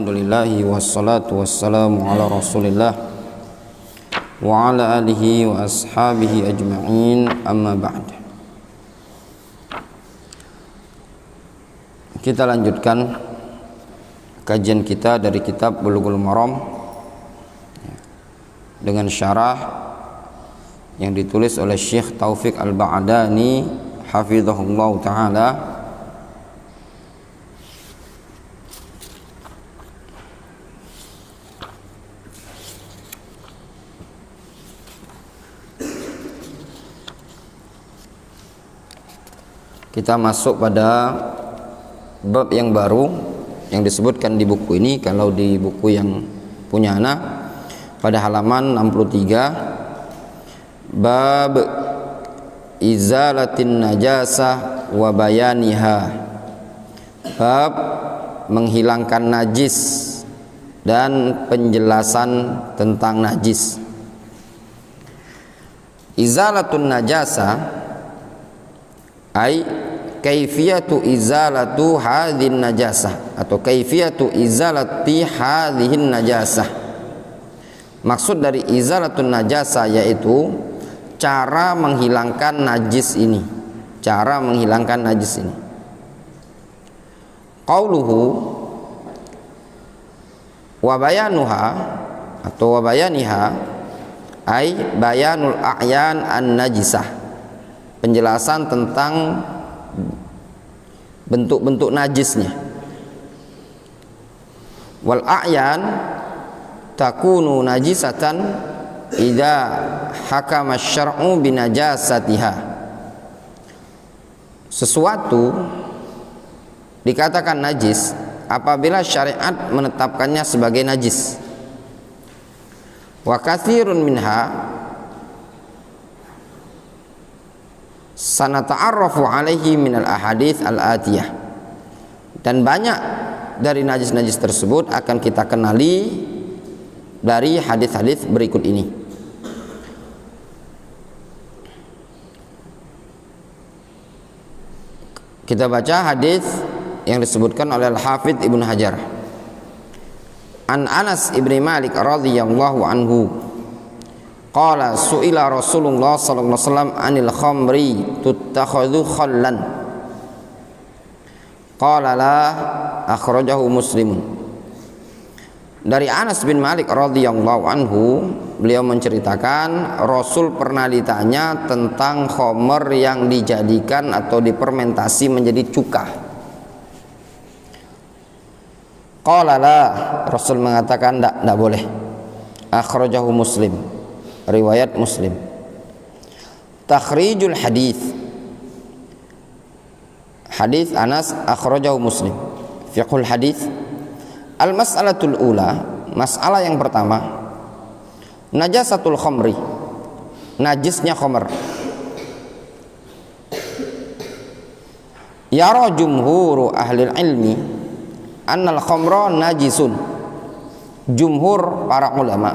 Alhamdulillahi wassalatu wassalamu ala rasulillah wa ala alihi wa ashabihi ajma'in, amma ba'd. Kita lanjutkan kajian kita dari kitab Bulughul Maram dengan syarah yang ditulis oleh Syekh Taufik Al-Ba'dani hafizahullah ta'ala. Kita masuk pada bab yang baru yang disebutkan di buku ini. Kalau di buku yang punya anak pada halaman 63, bab izalatin najasah wa bayaniha, bab menghilangkan najis dan penjelasan tentang najis. Izalatun najasah ai kaifiyatu izalatu hadhin najasah atau kaifiyatu izalati hadhin najasah. Maksud dari izalatun najasah yaitu cara menghilangkan najis ini, cara menghilangkan najis ini. Qauluhu wa bayanuha atau wa bayaniha ai bayanul a'yan an najisah, penjelasan tentang bentuk-bentuk najisnya. Wal a'yan takunu najisatan idza hakama syar'u binajasatiha. Sesuatu dikatakan najis apabila syariat menetapkannya sebagai najis. Wa katsirun minha sanata'arrafu alaihi minal ahadits al-atiyah, dan banyak dari najis-najis tersebut akan kita kenali dari hadis-hadis berikut ini. Kita baca hadis yang disebutkan oleh Al-Hafidz Ibnu Hajar. An Anas ibn Malik radhiyallahu anhu qala su'ila Rasulullah sallallahu alaihi wasallam anil khamri tuttakhadhu khallan qala la, akhrajahu Muslimun. Dari Anas bin Malik radhiyallahu anhu, beliau menceritakan Rasul pernah ditanya tentang khamr yang dijadikan atau difermentasi menjadi cuka. Qala la, Rasul mengatakan tidak boleh. Akhrajahu Muslim, riwayat Muslim. Takhrijul hadis, hadis Anas akhrajahu Muslim. Fiqhul hadis. Al-mas'alatul ula, masalah yang pertama, najasatul khamri, najisnya khamr. Yara jumhuru ahli ilmi annal khamra najisun. Jumhur para ulama,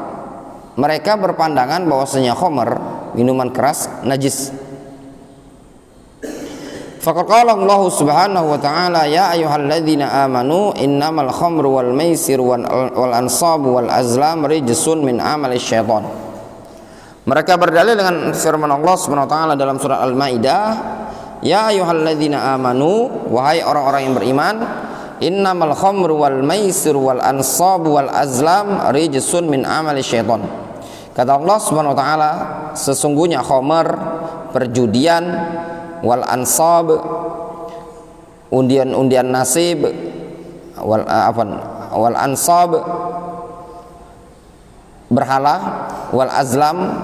mereka berpandangan bahwasanya khamr, minuman keras, najis. Faqad qala Allah Subhanahu wa ta'ala ya ayyuhalladzina amanu innamal khamru wal maisiru wal ansabu wal azlam rijsun min amali syaitan. Mereka berdalil dengan firman Allah Subhanahu wa ta'ala dalam surah Al-Maidah, ya ayyuhalladzina amanu, wahai orang-orang yang beriman, innamal khamru wal maisiru wal ansabu wal azlam rijsun min amali syaitan. Kata Allah Subhanahu wa ta'ala, sesungguhnya khamr, perjudian, wal ansab, undian-undian nasib, wal ansab, berhala, wal azlam,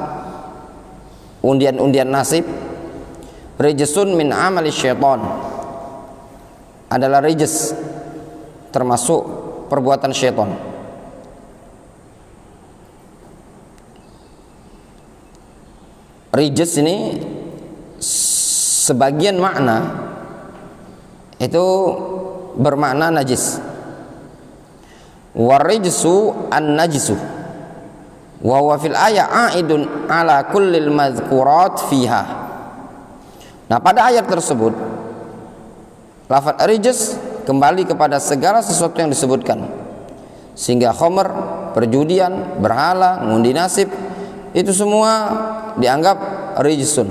undian-undian nasib, rijsun min amali syaitan, adalah rijs, termasuk perbuatan syaitan. Rijs ini sebagian makna itu bermakna najis. Warijsu an-najisu wa huwa fil ayat aidun ala kullil madhkurat fiha. Nah, pada ayat tersebut lafaz rijs kembali kepada segala sesuatu yang disebutkan Sehingga khamr, perjudian, berhala, ngundi nasib, itu semua dianggap rijsun,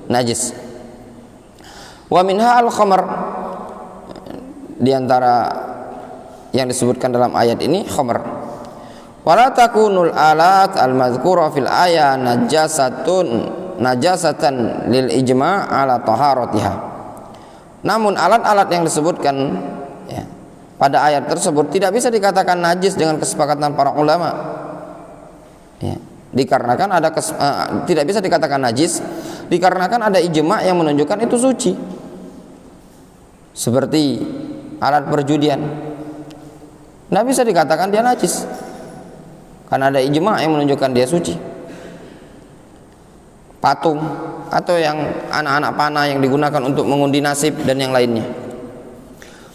najis. Wa minha al-khamr, di antara yang disebutkan dalam ayat ini khamr. Wala takunul alat al-madhkura fil ayat najasatan lil ijma' ala taharatiha. Namun alat-alat yang disebutkan ya, pada ayat tersebut tidak bisa dikatakan najis dengan kesepakatan para ulama. Ya, dikarenakan tidak bisa dikatakan najis dikarenakan ada ijma' yang menunjukkan itu suci. Seperti alat perjudian, tidak bisa dikatakan dia najis karena ada ijma' yang menunjukkan dia suci. Patung atau yang anak-anak panah yang digunakan untuk mengundi nasib dan yang lainnya.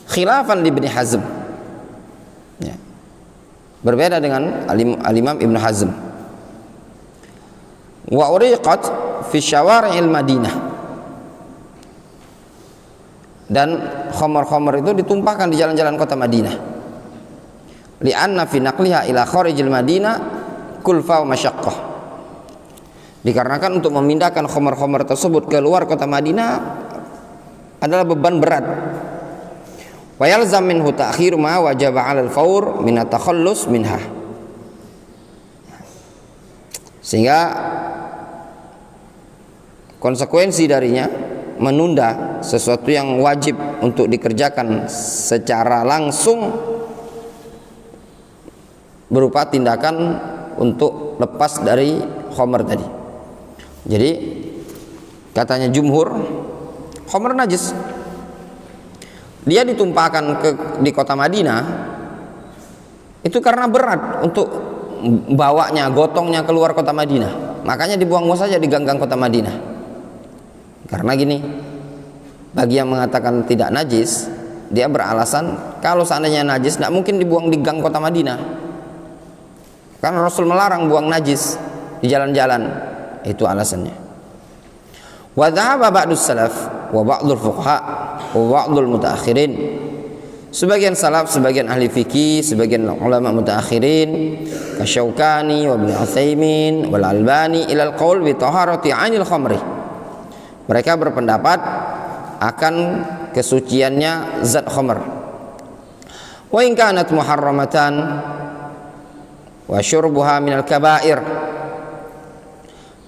Khilafan li Ibnu Hazm, ya, berbeda dengan al-Imam Ibnu Hazm. Wa uriqat fi syawari'il Madinah, dan khamar-khamar itu ditumpahkan di jalan-jalan kota Madinah. Li'anna fi naqliha ila kharijil Madinah kulfa wa masyaqqah, dikarenakan untuk memindahkan khamar-khamar tersebut ke luar kota Madinah adalah beban berat. Wa yalzam minhu ta'khir ma wajaba 'alal fawr min at-takhallus minha, sehingga konsekuensi darinya menunda sesuatu yang wajib untuk dikerjakan secara langsung berupa tindakan untuk lepas dari khamr tadi. Jadi katanya jumhur, khamr najis. Dia ditumpahkan di kota Madinah itu karena berat untuk bawanya, gotongnya keluar kota Madinah. Makanya dibuang saja di gang-gang kota Madinah. Karena gini, bagi yang mengatakan tidak najis, dia beralasan kalau seandainya najis tidak mungkin dibuang di gang kota Madinah. Karena Rasul melarang buang najis di jalan-jalan. Itu alasannya. Wa dhahaba ba'dus salaf wa ba'dul fuqaha wa ba'dul mutaakhirin. Sebagian salaf, sebagian ahli fikih, sebagian ulama mutaakhirin, Kasyaukani wa Ibnu Utsaimin wal Albani ila al-qaul bi taharati 'ainil khamri. Mereka berpendapat akan kesuciannya zat khamr. Wa in kanat muharramatan wa syurbuha minal kaba'ir,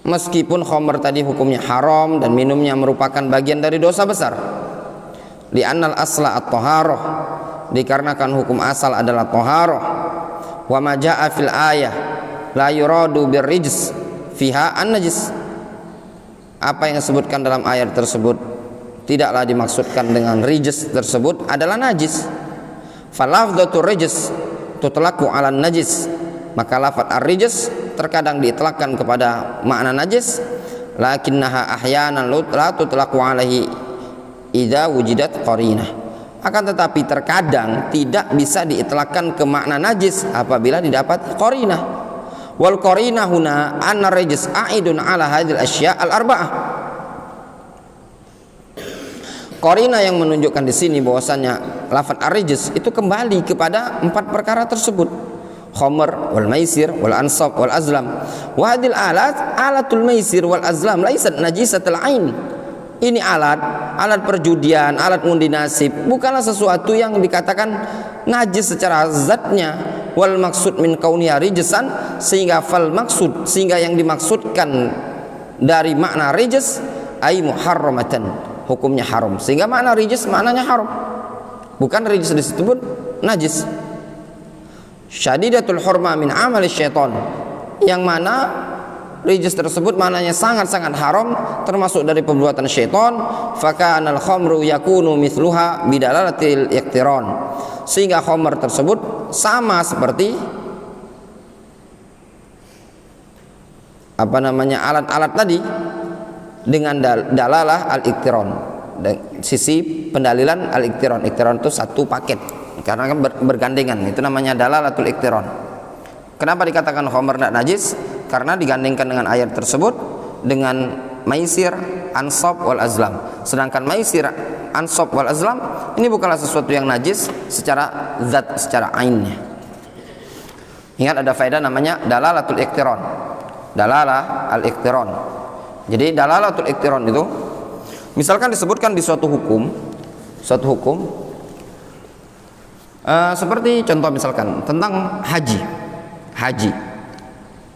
meskipun khamr tadi hukumnya haram dan minumnya merupakan bagian dari dosa besar. Li'annal asla at-taharah, dikarenakan hukum asal adalah taharah. Wa ma jaa'a fil ayah la yuradu birrijs fiha an-najis. Apa yang disebutkan dalam ayat tersebut tidaklah dimaksudkan dengan rijs tersebut adalah najis. Falafdhatu rijs tutlaqu 'ala najis, maka lafaz ar-rijs terkadang diitlakkan kepada makna najis, lakinnaha ahyanan la tutlaqu 'alaihi idza wujidat qarinah. Akan tetapi terkadang tidak bisa diitlakkan ke makna najis apabila didapat qarinah. Wal qarinah huna anna rijs a'idun 'ala hadhil asya' al-arba'ah. Qarinah yang menunjukkan di sini bahwasanya lafaz ar-rijs itu kembali kepada 4 perkara tersebut: khamr wal maisir wal ansab wal azlam. Wa hadhil alatul maisir wal azlam laysat najisatul ain. Ini alat perjudian, alat ngundi nasib, bukanlah sesuatu yang dikatakan najis secara zatnya. Wal maksud min kauniha rijsan, sehingga yang dimaksudkan dari makna rijs ay muharramatan, hukumnya haram. Sehingga makna rijs maknanya haram, bukan rijs disebut najis. Syadidatul hurma min amali syaitan, yang mana rijs tersebut maknanya sangat-sangat haram, termasuk dari perbuatan syaitan. Fakanal khamru yakunu mithluha bidalalatil iqtiran, sehingga khamr tersebut sama seperti alat-alat tadi dengan dalalah al-iqtiran, sisi pendalilan al-iqtiran. Iqtiran itu satu paket karena kan bergandengan, itu namanya dalalatul iqtiran. Kenapa dikatakan khamr tidak najis? Karena digandengkan dengan ayat tersebut dengan maisir, ansab wal azlam. Sedangkan maisir, ansab wal azlam ini bukanlah sesuatu yang najis secara zat, secara ainnya. Ingat ada faedah namanya dalalatul iqtiran. Dalalah al-iqtiran. Jadi dalalatul iqtiran itu misalkan disebutkan di suatu hukum seperti contoh misalkan tentang haji.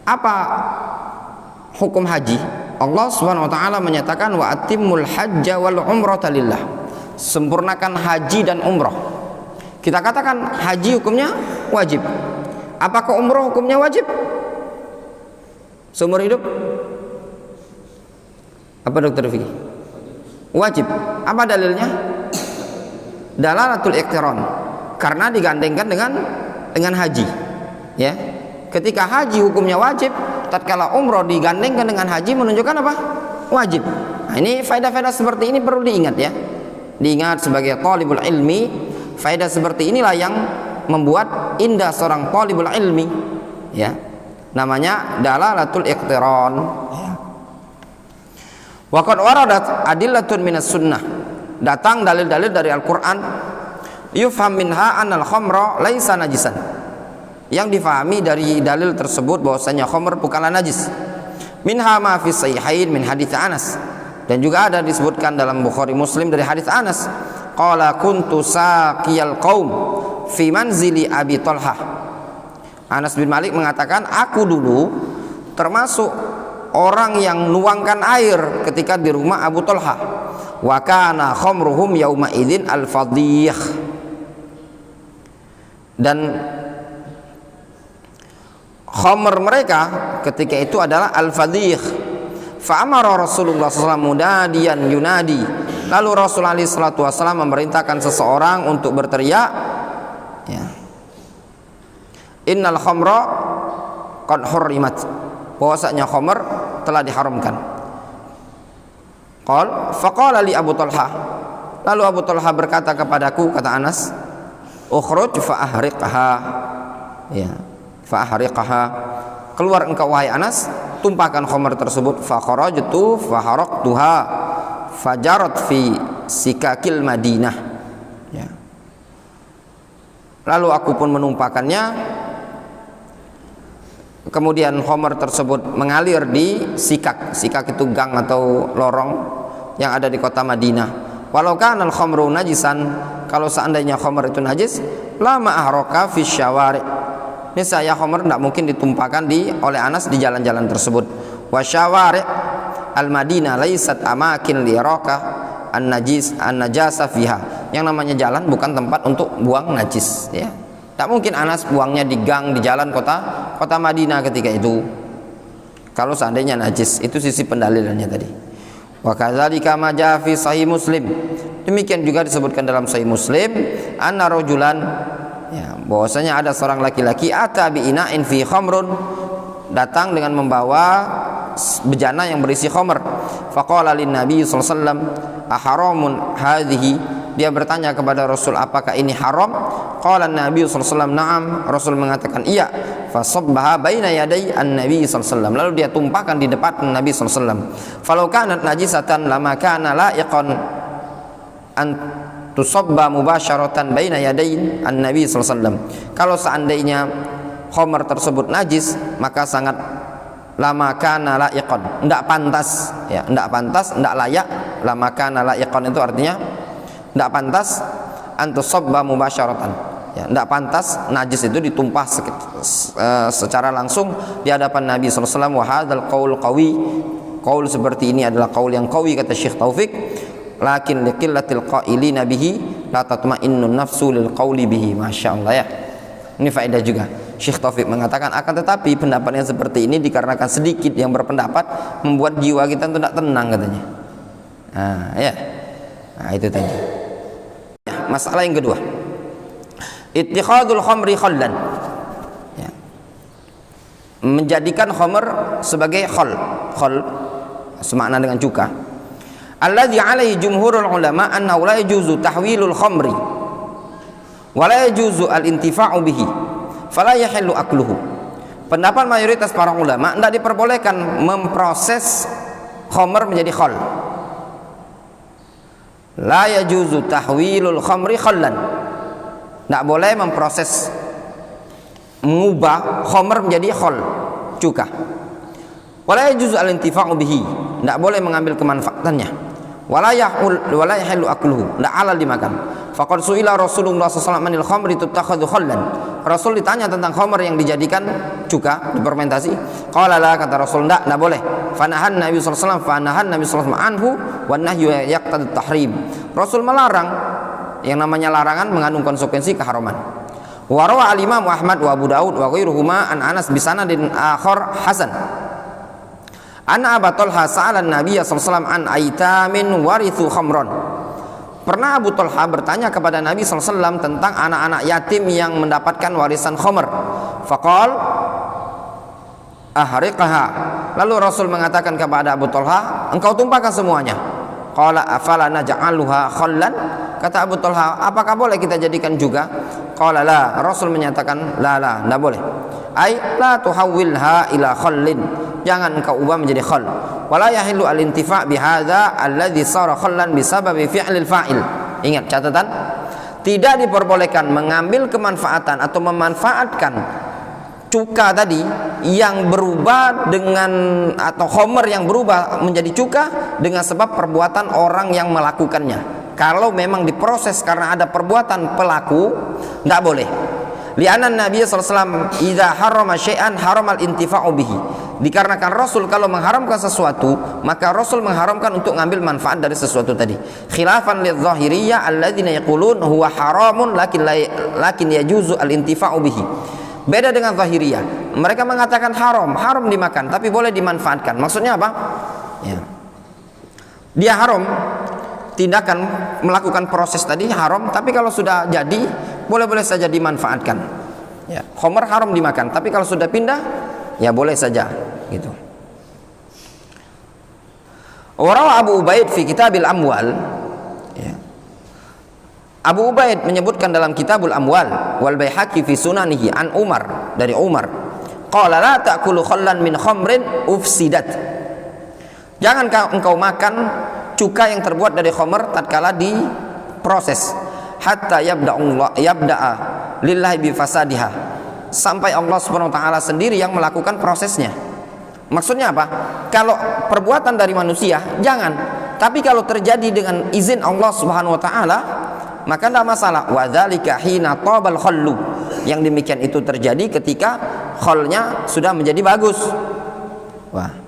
Apa hukum haji? Allah Subhanahu wa taala menyatakan wa atimmul hajja wal umrata lillah. Sempurnakan haji dan umrah. Kita katakan haji hukumnya wajib. Apakah umrah hukumnya wajib? Seumur hidup? Apa Dokter Vicky? Wajib. Apa dalilnya? Dalalatul iqtiran. Karena digandengkan dengan haji. Ya. Ketika haji hukumnya wajib, tatkala umrah digandengkan dengan haji menunjukkan apa? Wajib. Nah, ini faedah-faedah seperti ini perlu diingat ya. Diingat sebagai talibul ilmi, faedah seperti inilah yang membuat indah seorang talibul ilmi ya. Namanya dalalatul iqtiran ya. Wa qad waradat adillatun minas sunnah. Datang dalil-dalil dari Al-Qur'an yufham minha anal khamra laisa najisan. Yang difahami dari dalil tersebut bahwasanya khamr bukanlah najis. Minha ma fi sahihain min hadits Anas. Dan juga ada disebutkan dalam Bukhari Muslim dari hadits Anas. Qala kuntu saqiyal qaum fi manzili Abi Talhah. Anas bin Malik mengatakan, aku dulu termasuk orang yang nuangkan air ketika di rumah Abu Talhah. Wa kana khamruhum yauma idzin al-fadhih. Dan khamr mereka ketika itu adalah al-fadhih. Fa'amara Rasulullah SAW munadiyan yunadi. Lalu Rasulullah SAW memerintahkan seseorang untuk berteriak ya. Innal khamra qad hurrimat. Bahwasanya khamr telah diharamkan. Faqala li Abu Talhah. Lalu Abu Talhah berkata kepadaku, kata Anas, ukhruj fa'ahriqha. Ya, fa'ahriqha. Keluar engkau wahai Anas, tumpahkan khamr tersebut. Fa kharajtu fa haraqtuha fajarat fi sikakil Madinah ya. Lalu aku pun menumpahkannya, kemudian khamr tersebut mengalir di sikak itu gang atau lorong yang ada di kota Madinah. Walau kana al-khamru najisan, kalau seandainya khamr itu najis, lama ahraka fi syawari'. Ini saya khamr tidak mungkin ditumpahkan oleh Anas di jalan-jalan tersebut. Wa syawari' al-Madinah laisat amakin liraka an-najasa fiha. Yang namanya jalan bukan tempat untuk buang najis ya. Tak mungkin Anas buangnya di gang, di jalan kota Madinah ketika itu. Kalau seandainya najis, itu sisi pendalilannya tadi. Wa kadzalika ma jaa fi sahih Muslim. Demikian juga disebutkan dalam sahih Muslim, anna rajulan ya, bahwasanya ada seorang laki-laki ata bi ina'in fi khamrun, datang dengan membawa bejana yang berisi khamr. Faqala lin nabi sallallahu alaihi wasallam aharamun hadhihi. Dia bertanya kepada Rasul, apakah ini haram? Qala nabi sallallahu alaihi wasallam na'am. Rasul mengatakan iya. Fasabbaha baina yaday an-nabi sallallahu alaihi wasallam. Lalu dia tumpahkan di depan Nabi sallallahu alaihi wasallam. Falau kanat najisatan lama kana la'iqan an tusabba mubasyaratan baina yadayn an-nabi sallallahu alaihi wasallam. Kalau seandainya khamr tersebut najis, maka sangat lama kana la'iqan, tidak pantas ya, tidak pantas, tidak layak. Lama kana la'iqan itu artinya tidak pantas antusabba mubasyaratan ya, tidak pantas najis itu ditumpah secara langsung di hadapan Nabi sallallahu alaihi wasallam. Wa hadzal qaul qawi. Qaul seperti ini adalah qaul yang qawi, kata Syekh Taufik. Lakin liqillatil qailina bihi la tatma'innun nafsu lil qauli bihi. Masyaallah ya. Ini faedah juga. Syekh Taufik mengatakan, akan tetapi pendapat yang seperti ini dikarenakan sedikit yang berpendapat membuat jiwa kita tidak tenang katanya. Nah, ya. Nah, itu tadi. Masalah yang kedua, ittikhadul khamri khallan ya. Menjadikan khamr sebagai khal semakna dengan cuka. Alladzi alaihi jumhurul ulama annahu la yajuzu tahwilul khamri wa la yajuzu al-intifa'u bihi fala yahillu akluhu. Pendapat mayoritas para ulama, tidak diperbolehkan memproses khamr menjadi khal. La yajuzu tahwilul khamri khallan. Tidak boleh memproses mengubah khamr menjadi khol, cuka. Wala yajuzu al-intifa'u bihi, tidak boleh mengambil kemanfaatannya. Wala yahillu akluhu, tidak halal dimakan. Faqad su'ila Rasulullah sallallahu alaihi wasallam khamri tutakhadhu khallan. Rasul ditanya tentang khamr yang dijadikan cuka, difermentasi. Qala la, kata Rasul, tidak boleh. Fanahan Nabi sallallahu alaihi wasallam anhu wa nahyu yaqtadi tahrim. Rasul melarang, yang namanya larangan mengandung konsekuensi keharaman. Wa rawa al-Imam Ahmad wa Abu Daud wa ghairuhuma an Anas bi sanadin akhar hasan. Anna Abu Talha sa'ala Nabi sallallahu alaihi wasallam an aitamin warithu khamran. Pernah Abu Talha bertanya kepada Nabi sallallahu alaihi wasallam tentang anak-anak yatim yang mendapatkan warisan khamr. Faqal ahriqha. Lalu Rasul mengatakan kepada Abu Talha, engkau tumpahkan semuanya. Qala afala naj'aluha khallan? Kata Abu Talha, apakah boleh kita jadikan juga? Qala la. Rasul menyatakan la, tidak boleh. Ai la tuhawwilha ila khallin, jangan engkau ubah menjadi khal. Wala yahillu al-intifa' bihadza alladhi sara khallan bisababi fi'lil fa'il. Ingat catatan, tidak diperbolehkan mengambil kemanfaatan atau memanfaatkan cuka tadi yang berubah dengan, atau khamr yang berubah menjadi cuka dengan sebab perbuatan orang yang melakukannya. Kalau memang diproses karena ada perbuatan pelaku, tidak boleh. Li'anna Nabi sallallahu alaihi wasallam idza harrama syai'an haramal intifa'u bihi. Dikarenakan Rasul kalau mengharamkan sesuatu, maka Rasul mengharamkan untuk mengambil manfaat dari sesuatu tadi. Khilafan lidh-dhahiriyah alladzina yaqulun huwa haramun lakin yajuzu al-intifa'u bihi. Beda dengan Zahiriyah. Mereka mengatakan haram dimakan, tapi boleh dimanfaatkan. Maksudnya apa? Ya. Dia haram, tindakan melakukan proses tadi haram, tapi kalau sudah jadi boleh-boleh saja dimanfaatkan. Ya, khamr haram dimakan, tapi kalau sudah pindah ya boleh saja gitu. Warawa Abu Ubaid fi Kitabil Amwal, ya. Abu Ubaid menyebutkan dalam Kitabul Amwal wal Baihaqi fi Sunanihi an Umar, dari Umar, qala la ta'kulu khallan min khamrin ufsidat. Jangan engkau makan cuka yang terbuat dari khamr tatkala diproses, hatta yabda'a lillahi bi fasadiha, sampai Allah Subhanahu wa taala sendiri yang melakukan prosesnya. Maksudnya apa? Kalau perbuatan dari manusia jangan, tapi kalau terjadi dengan izin Allah Subhanahu wa taala maka tidak masalah. Wa dzalika hina tabal khallu, yang demikian itu terjadi ketika khalnya sudah menjadi bagus. Wah.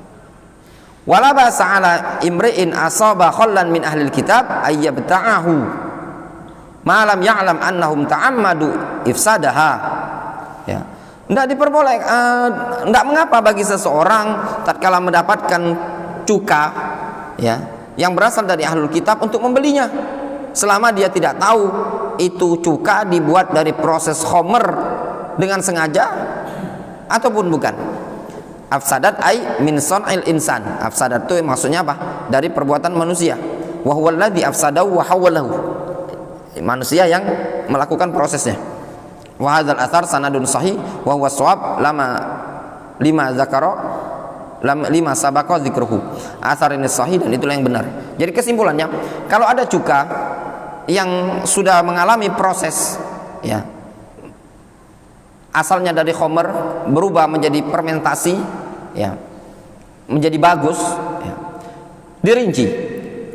Wala ba'sa 'ala imri'in asaba khallan min ahlil kitab ayyabta'ahu ma lam ya'lam annahum ta'ammadu ifsadaha. Ya. Tidak diperbolehkan, tidak mengapa bagi seseorang tatkala mendapatkan cuka, ya, yang berasal dari ahlul kitab untuk membelinya, selama dia tidak tahu itu cuka dibuat dari proses khamr dengan sengaja ataupun bukan. Afsadat ay min sun'il insan. Afsadat itu maksudnya apa? Dari perbuatan manusia. Wa huwa alladhi afsadahu wa hawwalahu. Manusia yang melakukan prosesnya. Wa hadzal athar sanadun sahih wa huwa shawab lima sabaqa dzikruhu. Athar ini sahih dan itulah yang benar. Jadi kesimpulannya, kalau ada cuka yang sudah mengalami proses, ya, asalnya dari khamr berubah menjadi fermentasi, ya, menjadi bagus, ya, dirinci.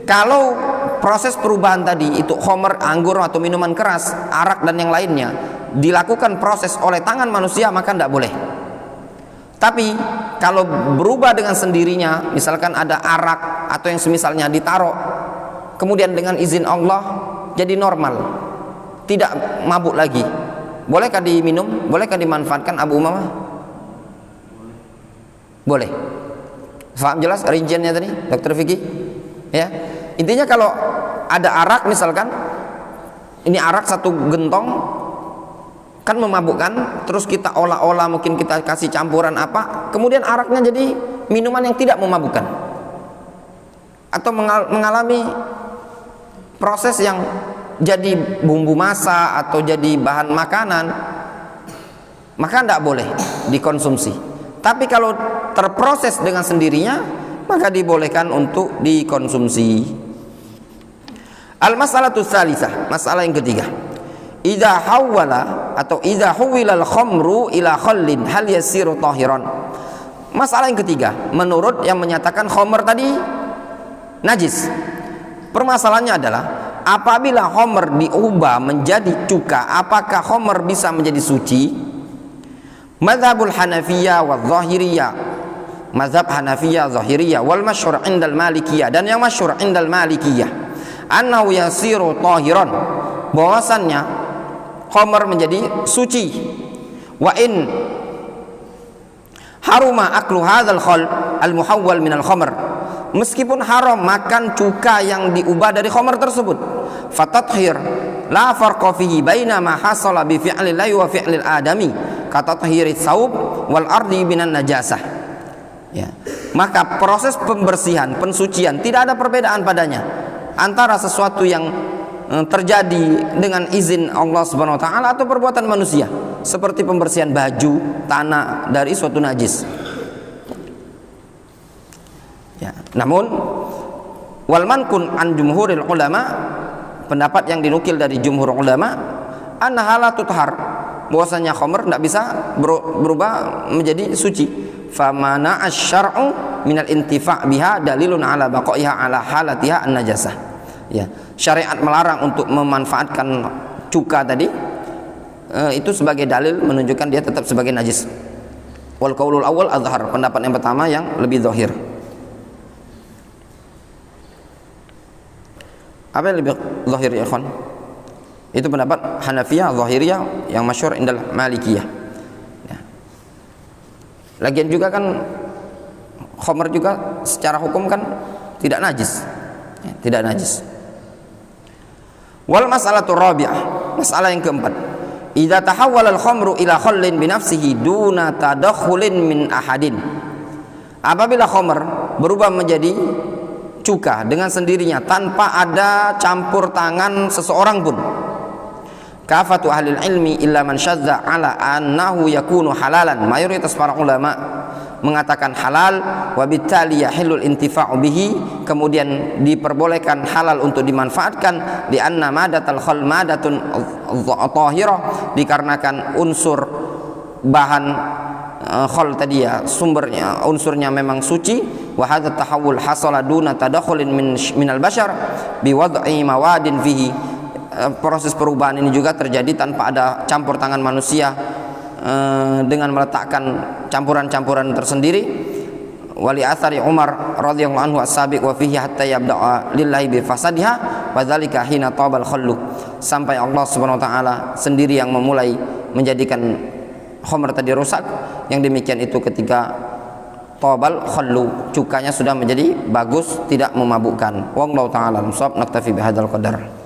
Kalau proses perubahan tadi itu khamr, anggur atau minuman keras, arak dan yang lainnya dilakukan proses oleh tangan manusia, maka tidak boleh. Tapi kalau berubah dengan sendirinya, misalkan ada arak atau yang semisalnya ditaruh, kemudian dengan izin Allah jadi normal, tidak mabuk lagi, bolehkah diminum? Bolehkah dimanfaatkan Abu Umamah? Boleh. Faham jelas rinciannya tadi, Dr. Vicky? Ya, intinya kalau ada arak misalkan, ini arak satu gentong kan memabukkan, terus kita olah-olah, mungkin kita kasih campuran apa, kemudian araknya jadi minuman yang tidak memabukkan atau mengalami proses yang jadi bumbu masak atau jadi bahan makanan, maka tidak boleh dikonsumsi. Tapi kalau terproses dengan sendirinya, maka dibolehkan untuk dikonsumsi. Al-mas'alatu tsalisah, masalah yang ketiga. Idza hawwala atau idza huwilal khamru ila khallin hal yasiru tahiran. Masalah yang ketiga, menurut yang menyatakan khamr tadi najis, permasalahannya adalah apabila khamr diubah menjadi cuka, apakah khamr bisa menjadi suci? Mazhabul Hanafiyah wa Zahiriyah, mazhab Hanafiyah Zahiriyah, wal masyhur indal Malikiyah, dan yang masyhur indal Malikiyah, annahu yasiru tahiran, bahwasannya khamr menjadi suci. Wa in haruma aklu hadzal khal al muhawwal min al khamr, meskipun haram makan cuka yang diubah dari khamr tersebut, fatathhir la farqa fihi baina ma hasala bi fi'li la wa fi'li al adami katathhiri thawb wal ardi minan najasah. Ya, maka proses pembersihan, pensucian tidak ada perbedaan padanya antara sesuatu yang terjadi dengan izin Allah Subhanahu wa taala atau perbuatan manusia, seperti pembersihan baju, tanah dari suatu najis. Ya, namun wal mankun an jumhuril ulama, pendapat yang dinukil dari jumhur ulama, annaha la tuthhar, bahwasanya khamr tidak bisa berubah menjadi suci. Famana asy-syar'u minal intifa' biha dalilun ala baqaiha ala halatiha an-najasah. Ya, syariat melarang untuk memanfaatkan cuka tadi, itu sebagai dalil menunjukkan dia tetap sebagai najis. Wal qaulul awwal azhar, pendapat yang pertama yang lebih zahir. Apa yang lebih zahir ya ikhwan? Itu pendapat Hanafiyah Zahiriyah yang masyhur indal Malikiyah. Ya. Lagian juga kan khamr juga secara hukum kan tidak najis. Ya, tidak najis. Wal mas'alatu rabi'ah, masalah yang keempat, idza tahawwala al-khamru ila khallin bi nafsihi duna tadakhulin min ahadin, apabila khamr berubah menjadi cuka dengan sendirinya tanpa ada campur tangan seseorang pun, kafatu ahli ilmi illa man syadza ala annahu yakunu halalan, mayoritas para ulama mengatakan halal, wabittali yahillul intifa'u bihi, kemudian diperbolehkan halal untuk dimanfaatkan, di anna madatal khal madatun tahirah, dikarenakan unsur bahan khal tadi ya, sumbernya unsurnya memang suci. Wa hadza tahawul hasala duna tadakhulin minal bashar bi wad'i mawadin fihi, proses perubahan ini juga terjadi tanpa ada campur tangan manusia dengan meletakkan campuran-campuran tersendiri. Wali athari Umar radhiyallahu anhu as-sabiq wa fihi hatta yabda'a lillahi bi fasadiha wa dzalika hina tabal khallu, sampai Allah Subhanahu wa taala sendiri yang memulai menjadikan khamr tadi rusak, yang demikian itu ketika tabal khallu, cukanya sudah menjadi bagus, tidak memabukkan. Wallahu taala shawab. Naktafi bihadzal qadar.